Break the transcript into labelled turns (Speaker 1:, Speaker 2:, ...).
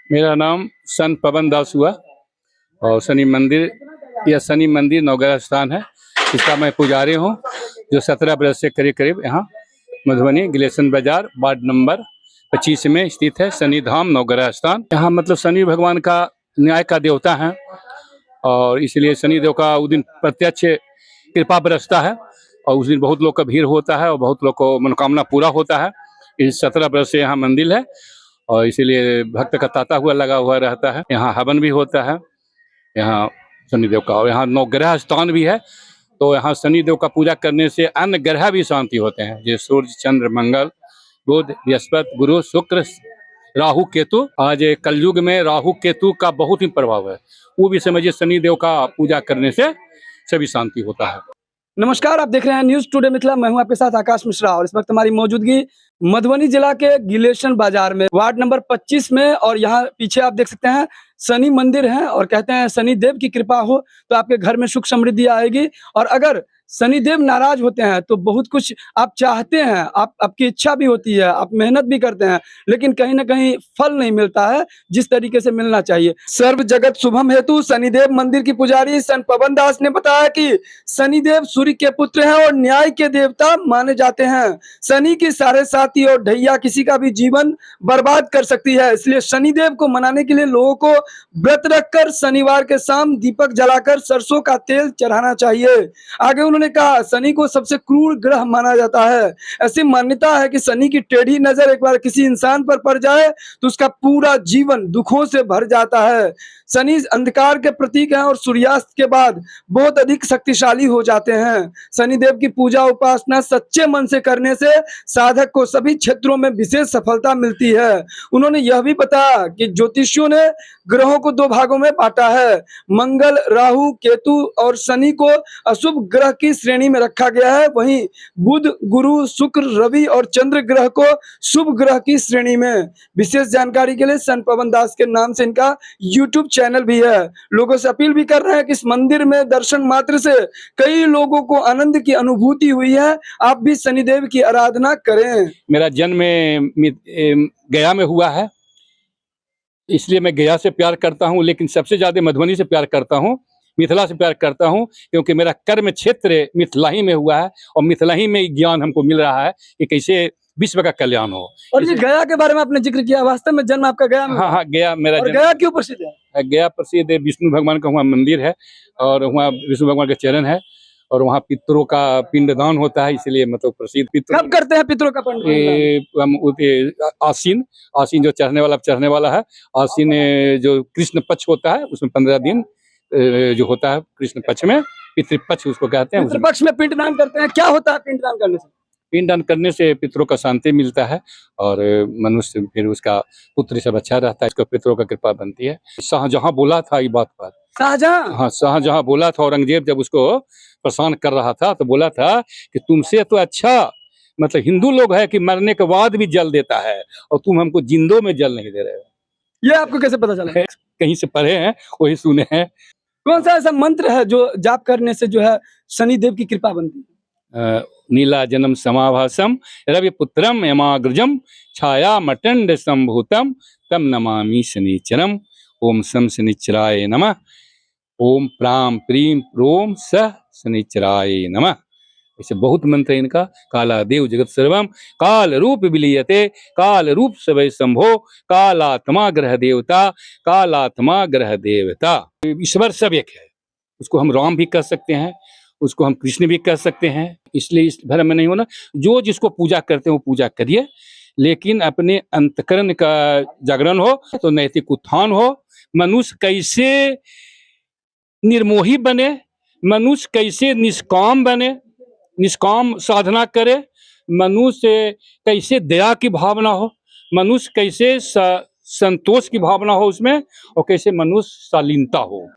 Speaker 1: मेरा नाम संत पवन दास हुआ और शनि मंदिर नवग्रह स्थान है। इसका मैं पुजारी हूँ, जो 17 बरस से करीब करीब यहाँ मधुबनी गिलेशन बाजार वार्ड नंबर 25 में स्थित है। शनि धाम नवग्रह स्थान, यहाँ मतलब शनि भगवान का न्याय का देवता है और इसलिए शनि देव का उस दिन प्रत्यक्ष कृपा बरसता है और उस दिन बहुत लोग का भीड़ होता है और बहुत लोग को मनोकामना पूरा होता है। इस 17 बरस से यहाँ मंदिर है और इसीलिए भक्त का तांता हुआ लगा हुआ रहता है। यहाँ हवन भी होता है यहाँ शनिदेव का, और यहाँ नवग्रह स्थान भी है। तो यहाँ शनिदेव का पूजा करने से अन्य ग्रह भी शांति होते हैं, जैसे सूर्य, चंद्र, मंगल, बुध, बृहस्पति, गुरु, शुक्र, राहु, केतु। आज कलयुग में राहु केतु का बहुत ही प्रभाव है, वो भी समझिए शनिदेव का पूजा करने से सभी शांति होता है।
Speaker 2: नमस्कार, आप देख रहे हैं न्यूज टुडे मिथिला। मैं हूं आपके साथ आकाश मिश्रा और इस वक्त हमारी मौजूदगी मधुबनी जिला के गिलेशन बाजार में वार्ड नंबर 25 में, और यहाँ पीछे आप देख सकते हैं शनि मंदिर है और कहते हैं शनि देव की कृपा हो तो आपके घर में सुख समृद्धि आएगी, और अगर शनि देव नाराज होते हैं तो बहुत कुछ आप चाहते हैं, आपकी इच्छा भी होती है, आप मेहनत भी करते हैं, लेकिन कहीं ना कहीं फल नहीं मिलता है जिस तरीके से मिलना चाहिए। सर्व जगत शुभम हेतु शनिदेव मंदिर की पुजारी संत पवन दास ने बताया कि शनिदेव सूर्य के पुत्र हैं और न्याय के देवता माने जाते हैं। शनि की साढ़े साती और ढैया किसी का भी जीवन बर्बाद कर सकती है, इसलिए शनिदेव को मनाने के लिए लोगों को व्रत रखकर शनिवार के शाम दीपक जलाकर सरसों का तेल चढ़ाना चाहिए। आगे उन्होंने कहा शनि को सबसे क्रूर ग्रह माना जाता है। ऐसी मान्यता है कि शनि की टेढ़ी नजर एक बार किसी इंसान पर पड़ जाए तो उसका पूरा जीवन दुखों से भर जाता है। शनि अंधकार के प्रतीक हैं और सूर्यास्त के बाद बहुत अधिक शक्तिशाली हो जाते हैं। शनिदेव की पूजा उपासना सच्चे मन से करने से साधक को सभी क्षेत्रों में विशेष सफलता मिलती है। उन्होंने यह भी बताया कि ज्योतिषियों ने ग्रहों को 2 भागों में बांटा है। मंगल, राहु, केतु और शनि को अशुभ ग्रह की श्रेणी में रखा गया है, वहीं बुध, गुरु, शुक्र, रवि और चंद्र ग्रह को शुभ ग्रह की श्रेणी में। विशेष जानकारी के लिए संत पवन दास के नाम से इनका यूट्यूब चैनल भी है। लोगों से अपील भी कर रहे हैं कि इस मंदिर में दर्शन मात्र से कई लोगों को आनंद की अनुभूति हुई है। आप भी शनिदेव की आराधना करें।
Speaker 1: मेरा जन्म गया में हुआ है, इसलिए मैं गया से प्यार करता हूँ, लेकिन सबसे ज्यादा मधुबनी से प्यार करता हूँ, मिथिला से प्यार करता हूँ, क्योंकि मेरा कर्म क्षेत्र मिथिला ही में हुआ है और मिथिला ही में ज्ञान हमको मिल रहा है कि कैसे विश्व का कल्याण हो।
Speaker 2: और ये गया के बारे में आपने जिक्र किया, वास्तव में जन्म आपका गया में?
Speaker 1: हाँ, गया मेरा जन्म।
Speaker 2: गया क्यों प्रसिद्ध है?
Speaker 1: गया प्रसिद्ध विष्णु भगवान का वहाँ मंदिर है और वहाँ विष्णु भगवान का चरण है और वहाँ पितरों का पिंडदान होता है, इसलिए मतलब प्रसिद्ध।
Speaker 2: कब करते हैं पितरों का पिंडदान?
Speaker 1: आसीन जो चढ़ने वाला है, आसीन जो कृष्ण पक्ष होता है उसमें 15 दिन जो होता है कृष्ण पक्ष में, पितृपक्ष उसको कहते हैं।
Speaker 2: पितृपक्ष में पिंडदान करते हैं। क्या होता है पिंडदान करने से?
Speaker 1: पिंडदान करने से पितरों का शांति मिलता है और मनुष्य फिर उसका पुत्र सब अच्छा रहता है, इसको पितरों का कृपा बनती है। शाहजहां बोला था ये बात पर,
Speaker 2: शाहजहां?
Speaker 1: हाँ, शाहजहां बोला था। औरंगजेब जब उसको परेशान कर रहा था तो बोला था कि तुमसे तो अच्छा मतलब हिंदू लोग है कि मरने के बाद भी जल देता है और तुम हमको जिंदों में जल नहीं दे रहे हो।
Speaker 2: ये आपको कैसे पता चला?
Speaker 1: कहीं से पढ़े हैं, वही सुने हैं।
Speaker 2: कौन सा ऐसा मंत्र है जो जाप करने से जो है शनिदेव की कृपा बनती है?
Speaker 1: नीला जन्म समाभासम रवि पुत्रम यमाग्रजम छाया मटंड संभूतम तम नमामि शनिचरम। ओम सम शनिचराय नमः। ओम प्राम प्रीम प्रोम सह शनिचराय नमः। ऐसे बहुत मंत्र है इनका। काला देव जगत सर्वम काल रूप विलीयते काल रूप सवै संभो कालात्मा ग्रह देवता कालात्मा ग्रह देवता। ईश्वर सब एक है, उसको हम राम भी कह सकते हैं, उसको हम कृष्ण भी कह सकते हैं। इसलिए इस धर्म में नहीं होना, जो जिसको पूजा करते हैं वो पूजा करिए, लेकिन अपने अंतकरण का जागरण हो तो नैतिक उत्थान हो। मनुष्य कैसे निर्मोही बने, मनुष्य कैसे निष्काम बने, निष्काम साधना करे, मनुष्य कैसे दया की भावना हो, मनुष्य कैसे संतोष की भावना हो उसमें, और कैसे मनुष्य शालीनता हो।